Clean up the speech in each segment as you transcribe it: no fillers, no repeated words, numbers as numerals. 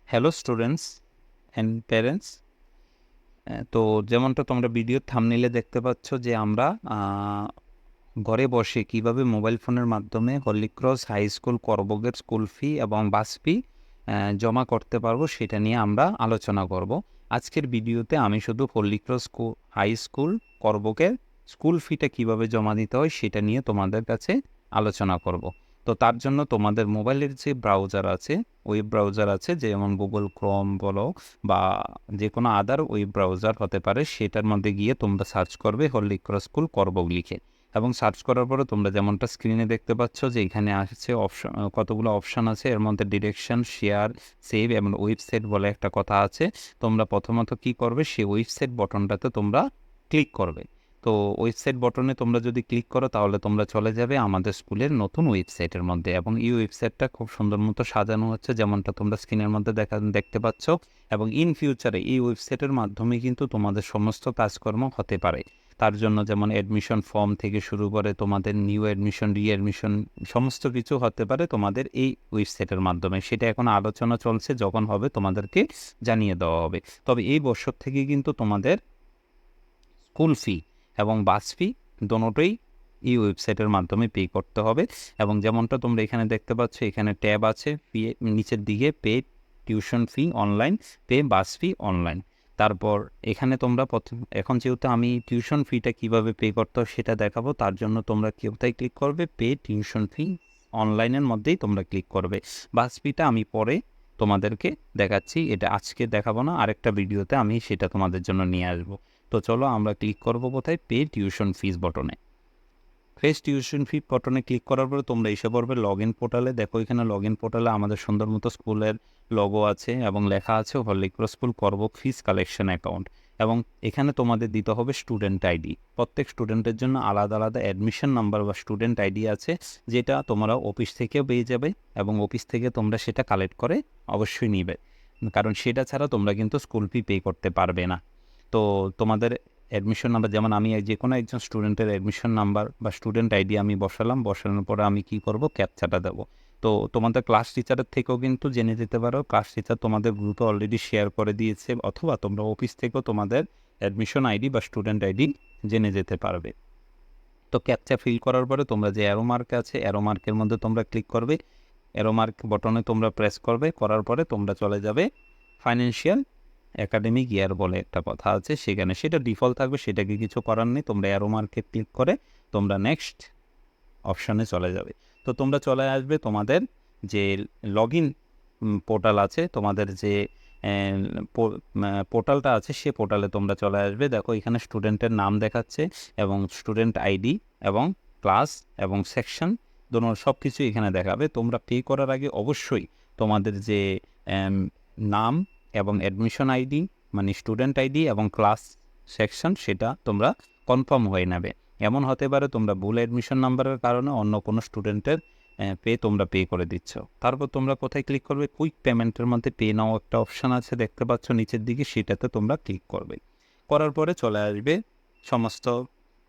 Hello students and parents. তো যেমনটা তোমরা ভিডিওর থাম্বনেইলে দেখতে পাচ্ছ যে আমরা ঘরে বসে কিভাবে মোবাইল ফোনের মাধ্যমে হলিক্রস হাই স্কুল করবগের স্কুল ফি এবং বাস ফি জমা করতে পারবো সেটা নিয়ে আমরা আলোচনা করব। আজকের ভিডিওতে আমি শুধু হলিক্রস হাই স্কুল করবগের স্কুল ফিটা কিভাবে জমা দিতে হয় সেটা নিয়ে তোমাদের কাছে আলোচনা করব। তো তার জন্য তোমাদের মোবাইলের যে ব্রাউজার আছে, ওয়েব ব্রাউজার আছে, যেমন গুগল ক্রোম বলো বা যে কোনো আদার ওয়েব ব্রাউজার হতে পারে, সেটার মধ্যে গিয়ে তোমরা সার্চ করবে হলিক্রস স্কুল করবগ লিখে। এবং সার্চ করার পরে তোমরা যেমনটা স্ক্রিনে দেখতে পাচ্ছ যে এখানে আসছে অপশন, কতগুলো অপশান আছে। এর মধ্যে ডিরেকশন, শেয়ার, সেভ এবং ওয়েবসাইট বলে একটা কথা আছে। তোমরা প্রথমত কি করবে, সেই ওয়েবসাইট বটনটাতে তোমরা ক্লিক করবে। তো ওয়েবসাইট বটনে তোমরা যদি ক্লিক করো তাহলে তোমরা চলে যাবে আমাদের স্কুলের নতুন ওয়েবসাইটের মধ্যে। এবং এই ওয়েবসাইটটা খুব সুন্দর মতো সাজানো হচ্ছে, যেমনটা তোমরা স্ক্রিনের মধ্যে দেখতে পাচ্ছ। এবং ইন ফিউচারে এই ওয়েবসাইটের মাধ্যমে কিন্তু তোমাদের সমস্ত কাজকর্ম হতে পারে। তার জন্য যেমন অ্যাডমিশন ফর্ম থেকে শুরু করে তোমাদের নিউ অ্যাডমিশন, রি-অ্যাডমিশন সমস্ত কিছু হতে পারে তোমাদের এই ওয়েবসাইটের মাধ্যমে। সেটা এখন আলোচনা চলছে, যখন হবে তোমাদেরকে জানিয়ে দেওয়া হবে। তবে এই বছর থেকে কিন্তু তোমাদের স্কুল ফি এবং বাস ফি দোনোটাই এই ওয়েবসাইটের মাধ্যমে পে করতে হবে। এবং যেমনটা তোমরা এখানে দেখতে পাচ্ছ, এখানে ট্যাব আছে ফি, নিচের দিকে pay tuition fee online, pay bus fee online. তারপর এখানে তোমরা এখন যেহেতু আমি টিউশন ফিটা কীভাবে পে করতে হয় সেটা দেখাবো, তার জন্য তোমরা কোথায় ক্লিক করবে, পে টিউশন ফি অনলাইনের মধ্যেই তোমরা ক্লিক করবে। বাস ফিটা আমি পরে তোমাদেরকে দেখাচ্ছি, এটা আজকে দেখাবো না, আরেকটা ভিডিওতে আমি সেটা তোমাদের জন্য নিয়ে আসবো। তো চলো আমরা ক্লিক করব কোথায়, পে টিউশন ফিস বটনে। টিউশন ফি বটনে ক্লিক করার পরে তোমরা এসে পড়বে লগ ইন পোর্টালে। দেখো এখানে লগ ইন পোর্টালে আমাদের সুন্দর মতো স্কুলের লোগো আছে এবং লেখা আছে হলিক্রস স্কুল করবগ ফিস কালেকশন অ্যাকাউন্ট। এবং এখানে তোমাদের দিতে হবে স্টুডেন্ট আইডি। প্রত্যেক স্টুডেন্টের জন্য আলাদা আলাদা অ্যাডমিশন নাম্বার বা স্টুডেন্ট আইডি আছে, যেটা তোমরা অফিস থেকেও পেয়ে যাবে এবং অফিস থেকে তোমরা সেটা কালেক্ট করে অবশ্যই নিবে, কারণ সেটা ছাড়া তোমরা কিন্তু স্কুল ফি পে করতে পারবে না। তো তোমাদের অ্যাডমিশন নাম্বার, যেমন আমি যে কোনো একজন স্টুডেন্টের অ্যাডমিশন নাম্বার বা স্টুডেন্ট আইডি আমি বসানোর পরে আমি কি করব, ক্যাপচাটা দেবো। তো তোমাদের ক্লাস টিচারের থেকেও কিন্তু জেনে যেতে পারো, ক্লাস টিচার তোমাদের গ্রুপে অলরেডি শেয়ার করে দিয়েছে, অথবা তোমরা অফিস থেকেও তোমাদের অ্যাডমিশন আইডি বা স্টুডেন্ট আইডি জেনে যেতে পারবে। তো ক্যাপচা ফিল করার পরে তোমরা যে অ্যারো মার্ক আছে, অ্যারো মার্কের মধ্যে তোমরা ক্লিক করবে, অ্যারো মার্ক বটনে তোমরা প্রেস করবে, করার পরে তোমরা চলে যাবে ফাইন্যান্সিয়াল একাডেমিক ইয়ার বলে একটা কথা আছে সেখানে, সেটা ডিফল্ট থাকবে, সেটাকে কিছু করার নেই। তোমরা অ্যারো মার্কে ক্লিক করে তোমরা নেক্সট অপশানে চলে যাবে। তো তোমরা চলে আসবে তোমাদের যে লগ ইন পোর্টাল আছে, তোমাদের যে পোর্টালটা আছে, সে পোর্টালে তোমরা চলে আসবে। দেখো এখানে স্টুডেন্টের নাম দেখাচ্ছে এবং স্টুডেন্ট আইডি এবং ক্লাস এবং সেকশন সব কিছু এখানে দেখাবে। তোমরা পে করার আগে অবশ্যই তোমাদের যে নাম এবং অ্যাডমিশন আইডি মানে স্টুডেন্ট আইডি এবং ক্লাস সেকশন সেটা তোমরা কনফার্ম হয়ে নেবে। এমন হতে পারে তোমরা ভুল অ্যাডমিশন নাম্বারের কারণে অন্য কোনো স্টুডেন্টের তোমরা পে করে দিচ্ছ। তারপর তোমরা কোথায় ক্লিক করবে, কুইক পেমেন্টের মধ্যে পে নাও একটা অপশান আছে দেখতে পাচ্ছ নিচের দিকে, সেটাতে তোমরা ক্লিক করবে। করার পরে চলে আসবে সমস্ত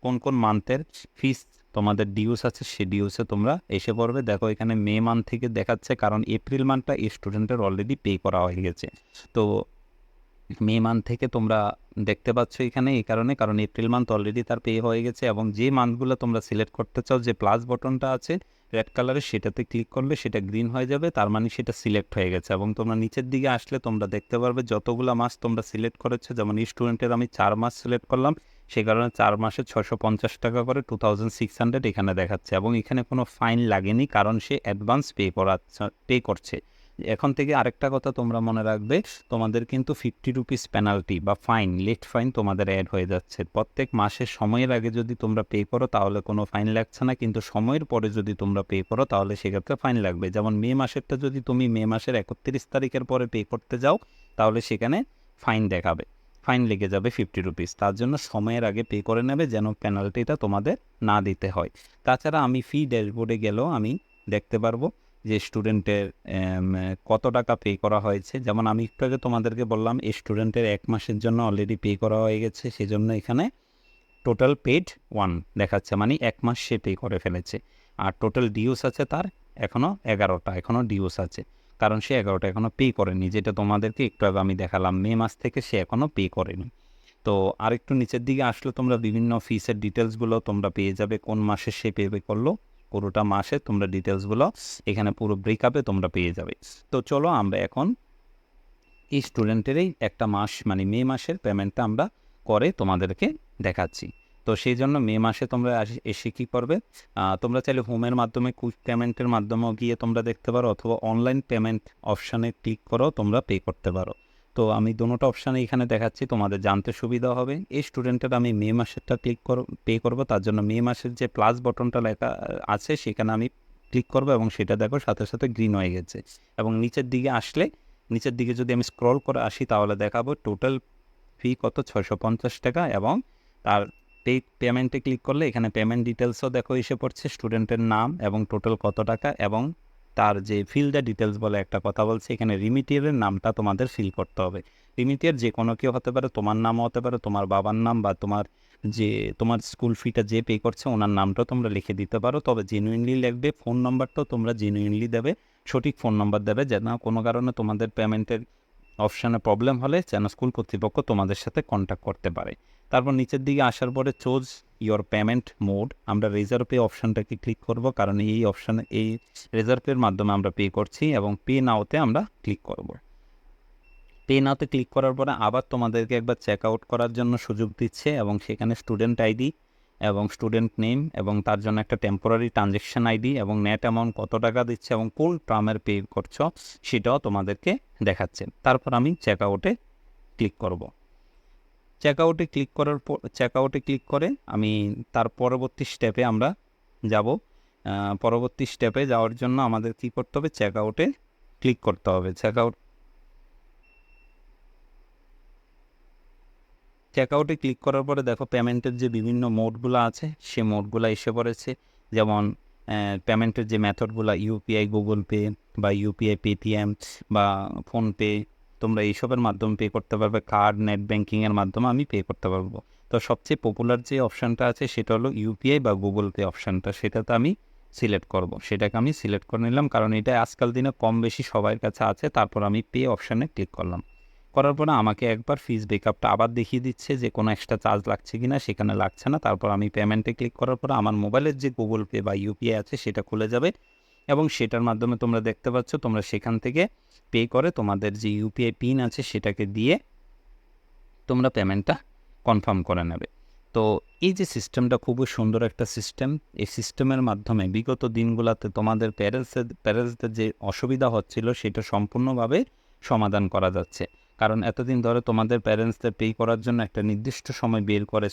কোন কোন মান্থের ফিস তোমাদের ডিউস আছে, সে ডিউসে তোমরা এসে পড়বে। দেখো এখানে মে মান্থ থেকে দেখাচ্ছে, কারণ এপ্রিল মান্থটা এই স্টুডেন্টের অলরেডি পে করা হয়ে গেছে। তো মে মান্থ থেকে তোমরা দেখতে পাচ্ছ এখানে, এই কারণে কারণ এপ্রিল মান্থ অলরেডি তার পে হয়ে গেছে। এবং যে মান্থগুলো তোমরা সিলেক্ট করতে চাও, যে প্লাস বটনটা আছে রেড কালারের, সেটাতে ক্লিক করলে সেটা গ্রিন হয়ে যাবে, তার মানে সেটা সিলেক্ট হয়ে গেছে। এবং তোমরা নিচের দিকে আসলে তোমরা দেখতে পারবে যতগুলো মাস তোমরা সিলেক্ট করেছো, যেমন স্টুডেন্টের আমি 4 মাস সিলেক্ট করলাম, সেই কারণে 4 মাসে 650 টাকা করে 2600 এখানে দেখাচ্ছে। এবং এখানে কোনো ফাইন লাগেনি, কারণ সে অ্যাডভান্স পে করছে। এখন থেকে আরেকটা কথা তোমরা মনে রাখবে, তোমাদের কিন্তু 50 রুপিস পেনাল্টি বা ফাইন, লেট ফাইন তোমাদের অ্যাড হয়ে যাচ্ছে। প্রত্যেক মাসের সময়ের আগে যদি তোমরা পে করো তাহলে কোনো ফাইন লাগছে না, কিন্তু সময়ের পরে যদি তোমরা পে করো তাহলে সেক্ষেত্রে ফাইন লাগবে। যেমন মে মাসেরটা যদি তুমি মে মাসের 31 তারিখের পরে পে করতে যাও তাহলে সেখানে ফাইন দেখাবে, ফাইন লেগে যাবে 50 রুপিস। তার জন্য সময়ের আগে পে করে নেবে যেন পেনাল্টিটা তোমাদের না দিতে হয়। তাছাড়া আমি ফি ড্যাশবোর্ডে গেলেও আমি দেখতে পারবো যে স্টুডেন্টের কত টাকা পে করা হয়েছে। যেমন আমি একটু আগে তোমাদেরকে বললাম স্টুডেন্টের 1 মাসের জন্য অলরেডি পে করা হয়ে গেছে, সেজন্য এখানে টোটাল পেড 1 দেখাচ্ছে, মানে 1 মাস সে পে করে ফেলেছে। আর টোটাল ডিউস আছে তার এখনও 11টা, এখনও ডিউস আছে। কারণ সে 11টা এখনও পে করেনি, যেটা তোমাদেরকে একটু আগে আমি দেখালাম। মে মাস থেকে সে এখনও পে করেনি। তো আরেকটু নিচের দিকে আসলে তোমরা বিভিন্ন ফিসের ডিটেলসগুলো তোমরা পেয়ে যাবে, কোন মাসে সে পে করলো, পুরোটা মাসে তোমরা ডিটেলসগুলো এখানে পুরো ব্রেকআপে তোমরা পেয়ে যাবে। তো চলো আমরা এখন এই স্টুডেন্টেরই একটা মাস মানে মে মাসের পেমেন্টটা আমরা করে তোমাদেরকে দেখাচ্ছি। তো সেই জন্য মে মাসে তোমরা এসে কী করবে, তোমরা চাইলে হোমের মাধ্যমে কুইক পেমেন্টের মাধ্যমেও গিয়ে তোমরা দেখতে পারো, অথবা অনলাইন পেমেন্ট অপশানে ক্লিক করেও তোমরা পে করতে পারো। তো আমি দুটো অপশানে এখানে দেখাচ্ছি, তোমাদের জানতে সুবিধা হবে। এই স্টুডেন্টের আমি মে মাসেরটা পে করব, তার জন্য মে মাসের যে প্লাস বটনটা লেখা আছে সেখানে আমি ক্লিক করব, এবং সেটা দেখো সাথে সাথে গ্রিন হয়ে গেছে। এবং নিচের দিকে আসলে, নিচের দিকে যদি আমি স্ক্রল করে আসি তাহলে দেখাবো টোটাল ফি কত, 650 টাকা। এবং তার পেমেন্টে ক্লিক করলে এখানে পেমেন্ট ডিটেলসও দেখো এসে পড়ছে, স্টুডেন্টের নাম এবং টোটাল কত টাকা, এবং তার যে ফিল দ্য ডিটেলস বলে একটা কথা বলছে, এখানে রিমিটিয়ারের নামটা তোমাদের ফিল করতে হবে। রিমিটিয়ার যে কোনো কেউ হতে পারে, তোমার নামও হতে পারে, তোমার বাবার নাম, বা তোমার স্কুল ফিটা যে পে করছে ওনার নামটাও তোমরা লিখে দিতে পারো। তবে জেনুইনলি লিখবে, ফোন নাম্বারটাও তোমরা জেনুইনলি দেবে, সঠিক ফোন নাম্বার দেবে, যেন কোনো কারণে তোমাদের পেমেন্টের অপশানে প্রবলেম হলে যেন স্কুল কর্তৃপক্ষ তোমাদের সাথে কন্ট্যাক্ট করতে পারে। তারপর নিচের দিকে আসার পরে চুজ ইয়োর পেমেন্ট মোড, আমরা রিজার্ভ পে অপশানটাকে ক্লিক করব, কারণ এই অপশানে এই রিজার্ভ পের মাধ্যমে আমরা পে করছি, এবং পে নাওতে আমরা ক্লিক করব। পে নাওতে ক্লিক করার পরে আবার তোমাদেরকে একবার চেক আউট করার জন্য সুযোগ দিচ্ছে, এবং সেখানে স্টুডেন্ট আইডি এবং স্টুডেন্ট নেম, এবং তার জন্য একটা টেম্পোরারি ট্রানজ্যাকশন আইডি, এবং নেট অ্যামাউন্ট কত টাকা দিচ্ছে এবং কোন টার্মের পে করছো সেটাও তোমাদেরকে দেখাচ্ছে। তারপর আমি চেক আউটে ক্লিক করব। চেক আউটে ক্লিক করে আমি তার পরবর্তী স্টেপে আমরা যাব। পরবর্তী স্টেপে যাওয়ার জন্য আমাদের কি করতে হবে, চেক আউটে ক্লিক করতে হবে। চেক আউটে ক্লিক করার পরে দেখো পেমেন্টের যে বিভিন্ন মোডগুলো আছে সে মোডগুলো এসে পড়েছে। যেমন পেমেন্টের যে মেথডগুলো, ইউপিআই, গুগল পে বা ইউপিআই, পেটিএম বা ফোনপে, তোমরা এইসবের মাধ্যমে পে করতে পারবে। কার্ড, নেট ব্যাঙ্কিংয়ের মাধ্যমে আমি পে করতে পারবো। তো সবচেয়ে পপুলার যে অপশানটা আছে সেটা হলো ইউপিআই বা গুগল পে অপশানটা, সেটাতে আমি সিলেক্ট করব। সেটাকে আমি সিলেক্ট করে নিলাম, কারণ এটা আজকাল দিনে কম বেশি সবার কাছে আছে। তারপর আমি পে অপশানে ক্লিক করলাম। করার পরে আমাকে একবার ফিস ব্রেকআপটা আবার দেখিয়ে দিচ্ছে যে কোনো এক্সট্রা চার্জ লাগছে কি না, সেখানে লাগছে না। তারপর আমি পেমেন্টে ক্লিক করার পরে আমার মোবাইলের যে গুগল পে বা ইউপিআই আছে সেটা খুলে যাবে, এবং সেটার মাধ্যমে তোমরা দেখতে পাচ্ছ তোমরা সেখান থেকে পে করে তোমাদের যে ইউপিআই পিন আছে সেটাকে দিয়ে তোমরা পেমেন্টটা কনফার্ম করে নেবে। তো এই যে সিস্টেমটা খুবই সুন্দর একটা সিস্টেম। এই সিস্টেমের মাধ্যমে বিগত দিনগুলোতে তোমাদের প্যারেন্টসদের যে অসুবিধা হচ্ছিল সেটা সম্পূর্ণভাবে সমাধান করা যাচ্ছে। কারণ এতদিন ধরে তোমাদের প্যারেন্টসদের পে করার জন্য একটা নির্দিষ্ট সময় বের করে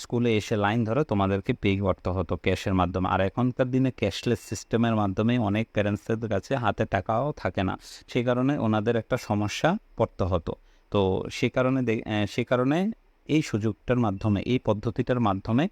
স্কুলে এসে লাইন ধরে তোমাদেরকে পে করতে হতো ক্যাশের মাধ্যমে। আর এখনকার দিনে ক্যাশলেস সিস্টেমের মাধ্যমে অনেক প্যারেন্টসদের কাছে হাতে টাকাও থাকে না, সেই কারণে ওনাদের একটা সমস্যা পড়তে হতো। তো সে কারণে এই সুযোগটার মাধ্যমে, এই পদ্ধতিটার মাধ্যমে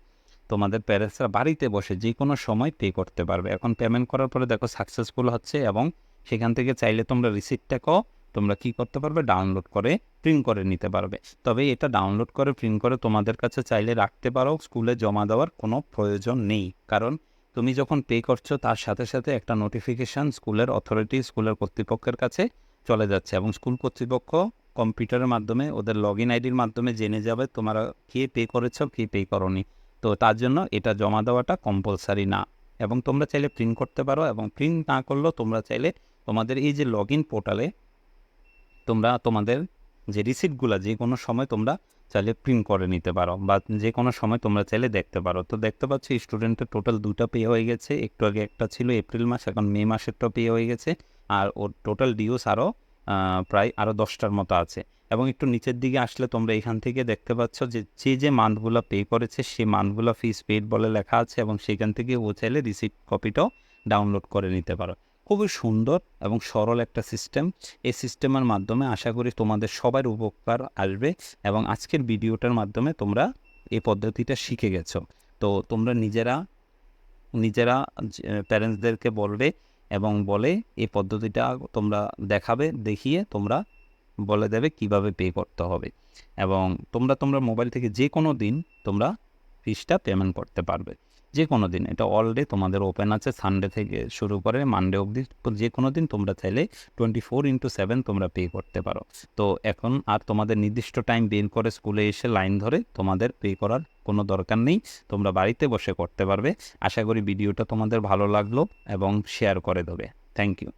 তোমাদের প্যারেন্টসরা বাড়িতে বসে যে কোনো সময় পে করতে পারবে। এখন পেমেন্ট করার পরে দেখো সাকসেসফুল হচ্ছে, এবং সেখান থেকে চাইলে তোমরা রিসিপ্টটাকেও তোমরা কী করতে পারবে, ডাউনলোড করে প্রিন্ট করে নিতে পারবে। তবে এটা ডাউনলোড করে প্রিন্ট করে তোমাদের কাছে চাইলে রাখতে পারো, স্কুলে জমা দেওয়ার কোনো প্রয়োজন নেই। কারণ তুমি যখন পে করছো তার সাথে সাথে একটা নোটিফিকেশান স্কুলের অথরিটি, স্কুলের কর্তৃপক্ষের কাছে চলে যাচ্ছে, এবং স্কুল কর্তৃপক্ষ কম্পিউটারের মাধ্যমে ওদের লগ ইন আইডির মাধ্যমে জেনে যাবে তোমরা কে পে করেছো কে পে করনি। তো তার জন্য এটা জমা দেওয়াটা কম্পালসারি না, এবং তোমরা চাইলে প্রিন্ট করতে পারো। এবং প্রিন্ট না করলেও তোমরা চাইলে তোমাদের এই যে লগ ইন পোর্টালে তোমরা তোমাদের যে রিসিপ্টগুলো যে কোনো সময় তোমরা চাইলে প্রিন্ট করে নিতে পারো, বা যে কোনো সময় তোমরা চাইলে দেখতে পারো। তো দেখতে পাচ্ছ স্টুডেন্টের টোটাল 2টা পে হয়ে গেছে। একটু আগে একটা ছিল এপ্রিল মাস, এখন মে মাসেরটা পে হয়ে গেছে। আর ওর টোটাল ডিউস প্রায় আরও 10টার মতো আছে। এবং একটু নিচের দিকে আসলে তোমরা এখান থেকে দেখতে পাচ্ছ যে মান্থগুলো পে করেছে সেই মান্থগুলো ফিস পেড বলে লেখা আছে, এবং সেখান থেকে ও চাইলে রিসিপ্ট কপিটাও ডাউনলোড করে নিতে পারো। খুবই সুন্দর এবং সরল একটা সিস্টেম। এই সিস্টেমের মাধ্যমে আশা করি তোমাদের সবার উপকার আসবে, এবং আজকের ভিডিওটার মাধ্যমে তোমরা এই পদ্ধতিটা শিখে গেছো। তো তোমরা নিজেরা প্যারেন্টসদেরকে বলবে, এবং বলে এই পদ্ধতিটা তোমরা দেখিয়ে তোমরা বলে দেবে কিভাবে পে করতে হবে, এবং তোমরা মোবাইল থেকে যে কোনো দিন তোমরা ফিসটা পেমেন্ট করতে পারবে। যে কোনো দিন, এটা অল ডে তোমাদের ওপেন আছে, সানডে থেকে শুরু করে মানডে অবধি যে কোনো দিন তোমরা চাইলে 24/7 তোমরা পে করতে পারো। তো এখন আর তোমাদের নির্দিষ্ট টাইম বের করে স্কুলে এসে লাইন ধরে তোমাদের পে করার কোনো দরকার নেই, তোমরা বাড়িতে বসে করতে পারবে। আশা করি ভিডিওটা তোমাদের ভালো লাগলো এবং শেয়ার করে দেবে। Thank you.